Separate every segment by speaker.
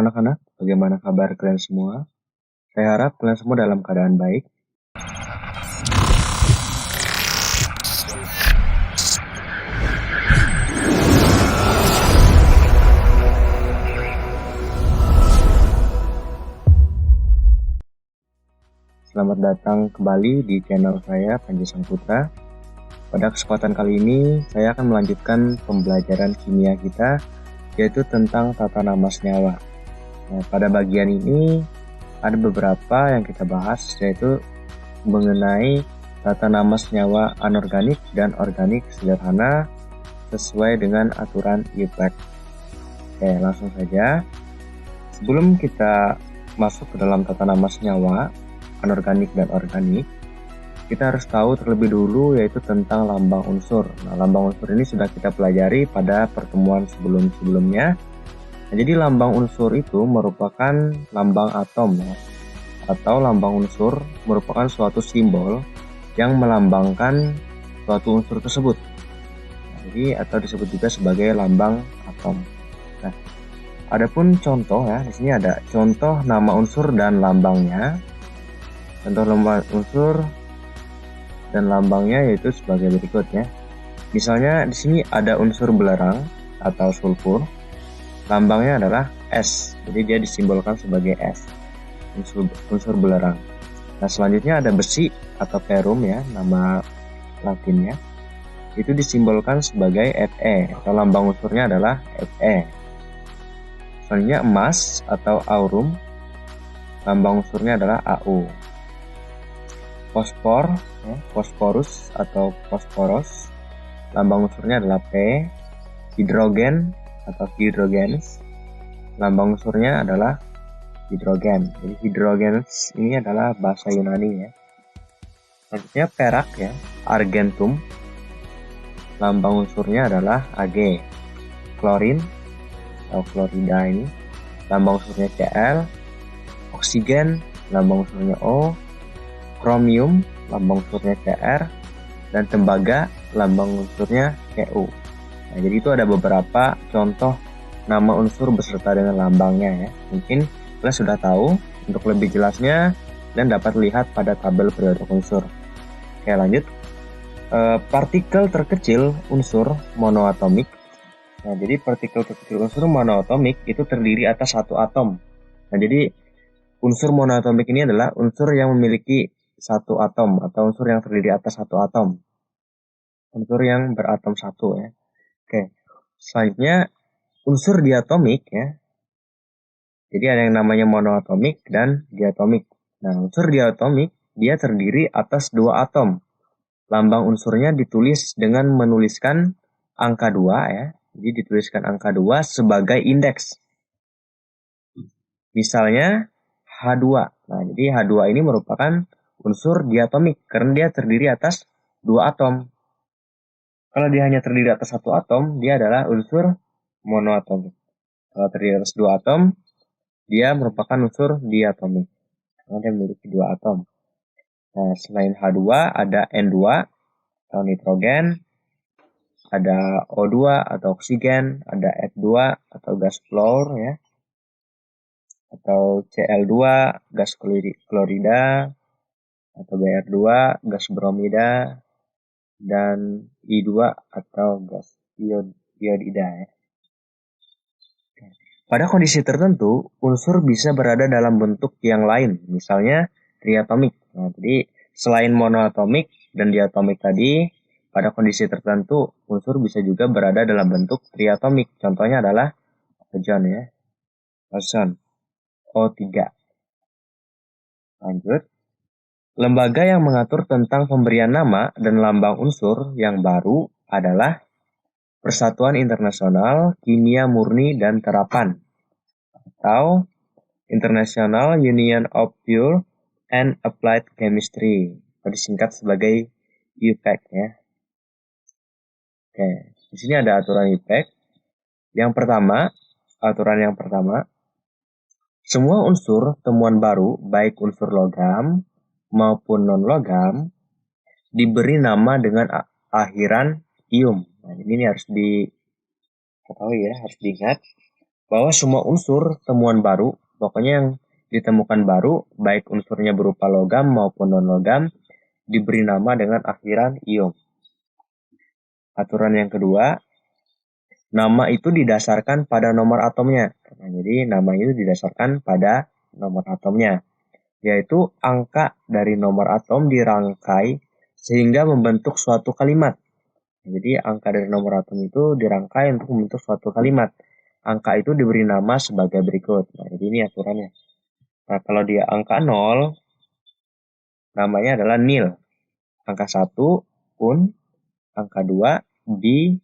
Speaker 1: anak-anak, bagaimana kabar kalian semua? Saya harap kalian semua dalam keadaan baik. Selamat datang kembali di channel saya, Panji Sang Putra. Pada kesempatan kali ini, saya akan melanjutkan pembelajaran kimia kita, yaitu tentang tata nama senyawa. Nah, pada bagian ini, ada beberapa yang kita bahas, yaitu mengenai tata nama senyawa anorganik dan organik sederhana sesuai dengan aturan IUPAC. Oke, langsung saja. Sebelum kita masuk ke dalam tata nama senyawa anorganik dan organik, kita harus tahu terlebih dulu yaitu tentang lambang unsur. Nah, lambang unsur ini sudah kita pelajari pada pertemuan sebelum-sebelumnya. Nah, jadi lambang unsur itu merupakan lambang atom ya, atau lambang unsur merupakan suatu simbol yang melambangkan suatu unsur tersebut. Nah, jadi atau disebut juga sebagai lambang atom. Nah, adapun contoh ya, di sini ada contoh nama unsur dan lambangnya. Contoh lambang unsur dan lambangnya yaitu sebagai berikut ya. Misalnya di sini ada unsur belerang atau sulfur. Lambangnya adalah S. Jadi dia disimbolkan sebagai S. Unsur belerang. Nah, selanjutnya ada besi atau perum ya, nama latinnya. Itu disimbolkan sebagai Fe atau lambang unsurnya adalah Fe. Selanjutnya emas atau aurum. Lambang unsurnya adalah Au. Fosfor, ya, fosforus atau fosforos, lambang unsurnya adalah P. Hidrogen atau hidrogens, lambang unsurnya adalah hidrogen. Jadi hidrogens ini adalah bahasa Yunani ya. Selanjutnya perak ya, argentum, lambang unsurnya adalah Ag. Klorin atau klorida ini, lambang unsurnya Cl. Oksigen, lambang unsurnya O. Kromium, lambang unsurnya Cr, dan tembaga, lambang unsurnya Cu. Nah, jadi itu ada beberapa contoh nama unsur beserta dengan lambangnya ya. Mungkin kalian sudah tahu. Untuk lebih jelasnya dan dapat lihat pada tabel periodik unsur. Oke, lanjut. Partikel terkecil unsur monoatomik. Nah, jadi partikel terkecil unsur monoatomik itu terdiri atas satu atom. Nah, jadi unsur monoatomik ini adalah unsur yang memiliki satu atom atau unsur yang terdiri atas satu atom. Unsur yang beratom satu ya. Oke. Selanjutnya unsur diatomik ya. Jadi ada yang namanya monoatomik dan diatomik. Nah, unsur diatomik dia terdiri atas dua atom. Lambang unsurnya ditulis dengan menuliskan angka 2 ya. Jadi dituliskan angka 2 sebagai indeks. Misalnya H2. Nah, jadi H2 ini merupakan unsur diatomik karena dia terdiri atas dua atom. Kalau dia hanya terdiri atas satu atom, dia adalah unsur monoatomik. Kalau terdiri atas dua atom, dia merupakan unsur diatomik karena dia memiliki dua atom. Nah, selain H2 ada N2 atau nitrogen, ada O2 atau oksigen, ada F2 atau gas fluor ya, atau Cl2 gas klorida, atau Br2 gas bromida, dan I2 atau gas iodida ya. Pada kondisi tertentu, unsur bisa berada dalam bentuk yang lain, misalnya triatomik. Nah, jadi selain monoatomik dan diatomik tadi, pada kondisi tertentu unsur bisa juga berada dalam bentuk triatomik. Contohnya adalah ozon ya, ozon O3. Lanjut. Lembaga yang mengatur tentang pemberian nama dan lambang unsur yang baru adalah Persatuan Internasional Kimia Murni dan Terapan atau International Union of Pure and Applied Chemistry, atau disingkat sebagai IUPAC ya. Oke, di sini ada aturan IUPAC. Aturan yang pertama, semua unsur temuan baru, baik unsur logam maupun non-logam, diberi nama dengan akhiran ium. Nah, ini harus diketahui ya, harus diingat bahwa semua unsur temuan baru, pokoknya yang ditemukan baru, baik unsurnya berupa logam maupun non-logam, diberi nama dengan akhiran ium. Aturan yang kedua, nama itu didasarkan pada nomor atomnya. Nah, jadi nama itu didasarkan pada nomor atomnya, yaitu angka dari nomor atom dirangkai sehingga membentuk suatu kalimat. Jadi angka dari nomor atom itu dirangkai untuk membentuk suatu kalimat. Angka itu diberi nama sebagai berikut. Nah, jadi ini aturannya. Nah, kalau dia angka 0, namanya adalah nil. Angka 1, un. Angka 2, bi.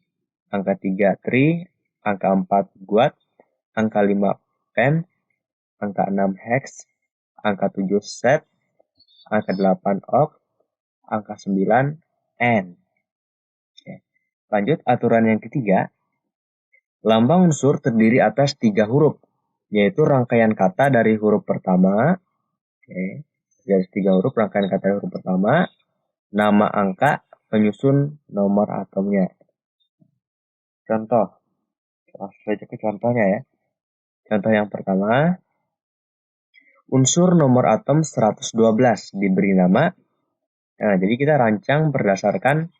Speaker 1: Angka 3, tri. Angka 4, guat. Angka 5, pen. Angka 6, hex. Angka 7, set. Angka 8, oct. Angka 9, n. Oke. Lanjut, aturan yang ketiga. Lambang unsur terdiri atas 3 huruf, yaitu rangkaian kata dari huruf pertama, dari 3 huruf rangkaian kata dari huruf pertama, nama angka, penyusun nomor atomnya. Contoh, langsung saja ke contohnya ya. Contoh yang pertama, unsur nomor atom 112 diberi nama. Nah, jadi kita rancang berdasarkan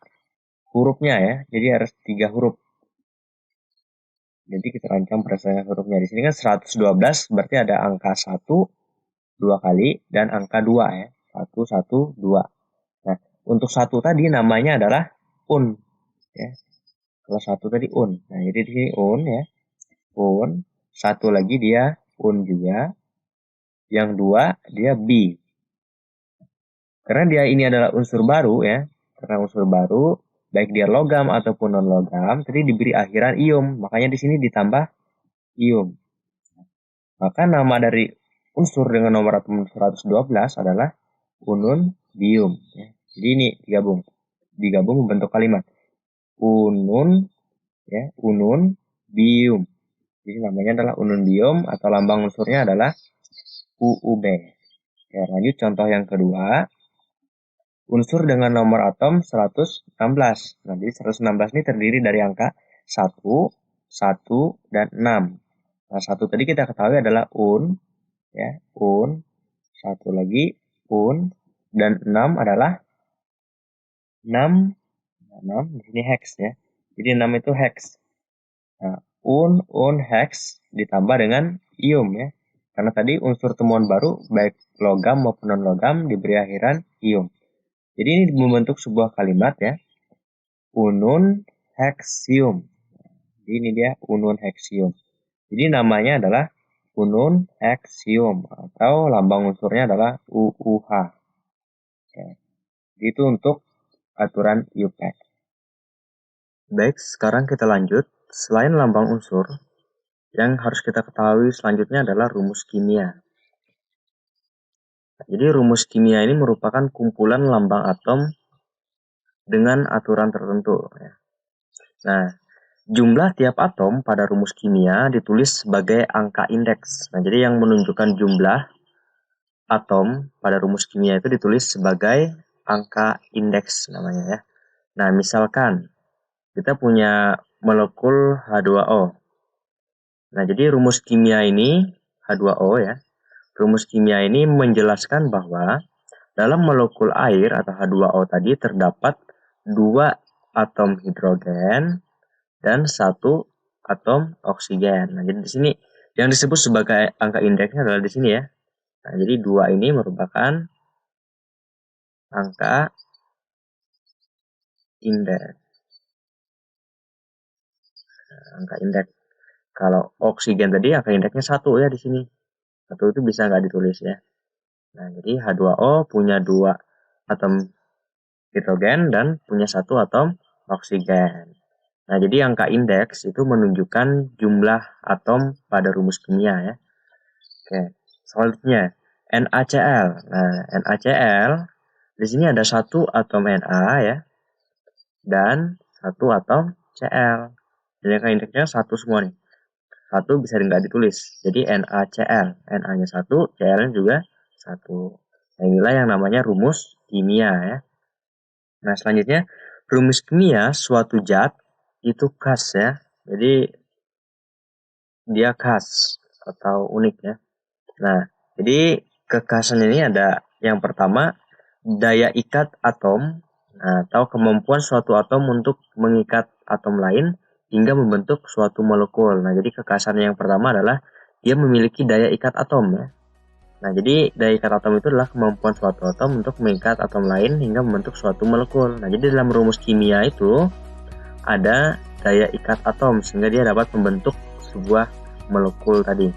Speaker 1: hurufnya ya, jadi harus 3 huruf. Jadi kita rancang berdasarkan hurufnya. Di sini kan 112 berarti ada angka 1 2 kali dan angka 2 ya. 1 1 2. Nah, untuk 1 tadi namanya adalah un ya. Kalau 1 tadi un. Nah, jadi di sini un ya. Un. 1 lagi dia un juga. Yang 2 dia bi. Karena dia ini adalah unsur baru ya. Karena unsur baru, baik dia logam ataupun non logam, tadi diberi akhiran ium. Makanya di sini ditambah ium. Maka nama dari unsur dengan nomor atom 112 adalah unun bium. Ya. Jadi ini digabung membentuk kalimat unun ya, unun bium. Jadi namanya adalah unun bium atau lambang unsurnya adalah UUB. Ya, lanjut contoh yang kedua. Unsur dengan nomor atom 116. Nah, jadi 116 ini terdiri dari angka 1, 1, dan 6. Nah, 1 tadi kita ketahui adalah un, ya, un. 1 lagi un, dan 6 adalah 6. Nah, 6 di sini hex ya. Jadi 6 itu hex. Nah, un, hex ditambah dengan ium ya. Karena tadi unsur temuan baru baik logam maupun non logam diberi akhiran ium. Jadi ini membentuk sebuah kalimat ya. Unun hexium. Jadi ini dia unun hexium. Jadi namanya adalah unun hexium atau lambang unsurnya adalah UUH. Oke. Itu untuk aturan UPAC. Baik, sekarang kita lanjut. Selain lambang unsur, yang harus kita ketahui selanjutnya adalah rumus kimia. Jadi rumus kimia ini merupakan kumpulan lambang atom dengan aturan tertentu. Nah, jumlah tiap atom pada rumus kimia ditulis sebagai angka indeks. Nah, jadi yang menunjukkan jumlah atom pada rumus kimia itu ditulis sebagai angka indeks namanya ya. Nah, misalkan kita punya molekul H2O. Nah, jadi rumus kimia ini H2O ya. Rumus kimia ini menjelaskan bahwa dalam molekul air atau H2O tadi terdapat 2 atom hidrogen dan 1 atom oksigen. Nah, jadi di sini yang disebut sebagai angka indeksnya adalah di sini ya. Nah, jadi 2 ini merupakan angka indeks. Nah, angka indeks. Kalau oksigen tadi angka indeksnya 1 ya di sini. 1 itu bisa nggak ditulis ya. Nah, jadi H2O punya 2 atom hidrogen dan punya 1 atom oksigen. Nah, jadi angka indeks itu menunjukkan jumlah atom pada rumus kimia ya. Oke, selanjutnya NaCl. Nah, NaCl di sini ada 1 atom Na ya dan 1 atom Cl. Jadi angka indeksnya 1 semua nih. 1 bisa nggak ditulis. Jadi NaCl, Na-nya 1, Cl-nya juga 1. Nah, inilah yang namanya rumus kimia ya. Nah, selanjutnya rumus kimia suatu zat itu khas ya. Jadi dia khas atau unik ya. Nah, jadi kekhasan ini ada yang pertama daya ikat atom, atau kemampuan suatu atom untuk mengikat atom lain hingga membentuk suatu molekul. Nah, jadi kekhasan yang pertama adalah dia memiliki daya ikat atom ya. Nah, jadi daya ikat atom itu adalah kemampuan suatu atom untuk mengikat atom lain hingga membentuk suatu molekul. Nah, jadi dalam rumus kimia itu ada daya ikat atom sehingga dia dapat membentuk sebuah molekul tadi.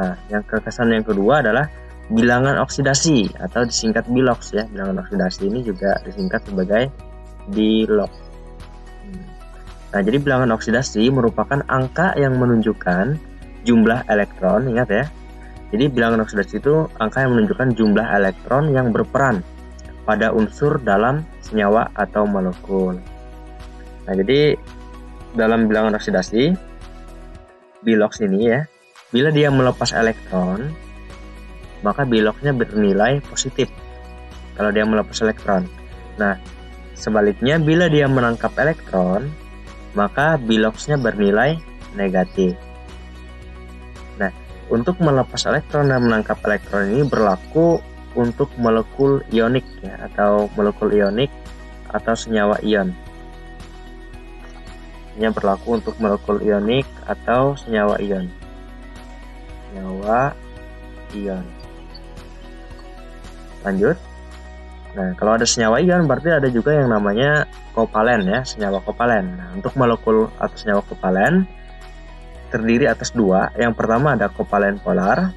Speaker 1: Nah, yang kekhasan yang kedua adalah bilangan oksidasi atau disingkat bilox ya. Bilangan oksidasi ini juga disingkat sebagai bilox. Nah, jadi bilangan oksidasi merupakan angka yang menunjukkan jumlah elektron, ingat ya. Jadi bilangan oksidasi itu angka yang menunjukkan jumlah elektron yang berperan pada unsur dalam senyawa atau molekul. Nah, jadi dalam bilangan oksidasi, bilox ini ya, bila dia melepas elektron, maka biloxnya bernilai positif kalau dia melepas elektron. Nah, sebaliknya bila dia menangkap elektron, maka biloxnya bernilai negatif. Nah, untuk melepas elektron dan menangkap elektron ini berlaku untuk molekul ionik ya, atau molekul ionik atau senyawa ion. Ini berlaku untuk molekul ionik atau senyawa ion. Senyawa ion. Lanjut. Nah, kalau ada senyawa ion berarti ada juga yang namanya kovalen ya, senyawa kovalen. Nah, untuk molekul atau senyawa kovalen terdiri atas dua. Yang pertama ada kovalen polar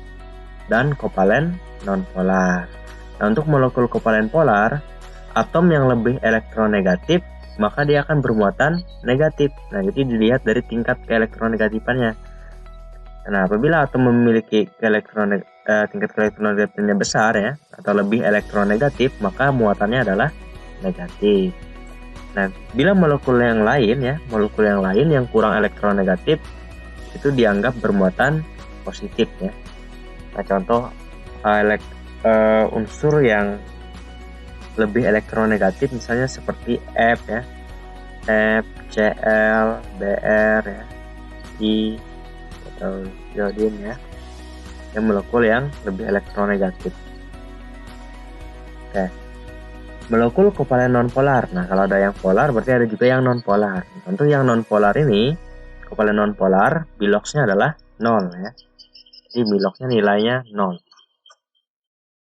Speaker 1: dan kovalen nonpolar. Nah, untuk molekul kovalen polar, atom yang lebih elektronegatif maka dia akan bermuatan negatif. Nah, jadi dilihat dari tingkat keelektronegatifannya. Nah, apabila atom memiliki tingkat keelektronegatifnya besar ya, atau lebih elektronegatif, maka muatannya adalah negatif. Nah, bila molekul yang lain yang kurang elektronegatif itu dianggap bermuatan positif ya. Nah, contoh unsur yang lebih elektronegatif misalnya seperti F ya, F, Cl, Br ya, I atau iodin ya, yang molekul yang lebih elektronegatif. Oke. Molekul kovalen nonpolar. Nah, kalau ada yang polar berarti ada juga yang nonpolar. Tentu yang nonpolar ini, kovalen nonpolar, biloxnya adalah 0 ya. Jadi biloxnya nilainya 0.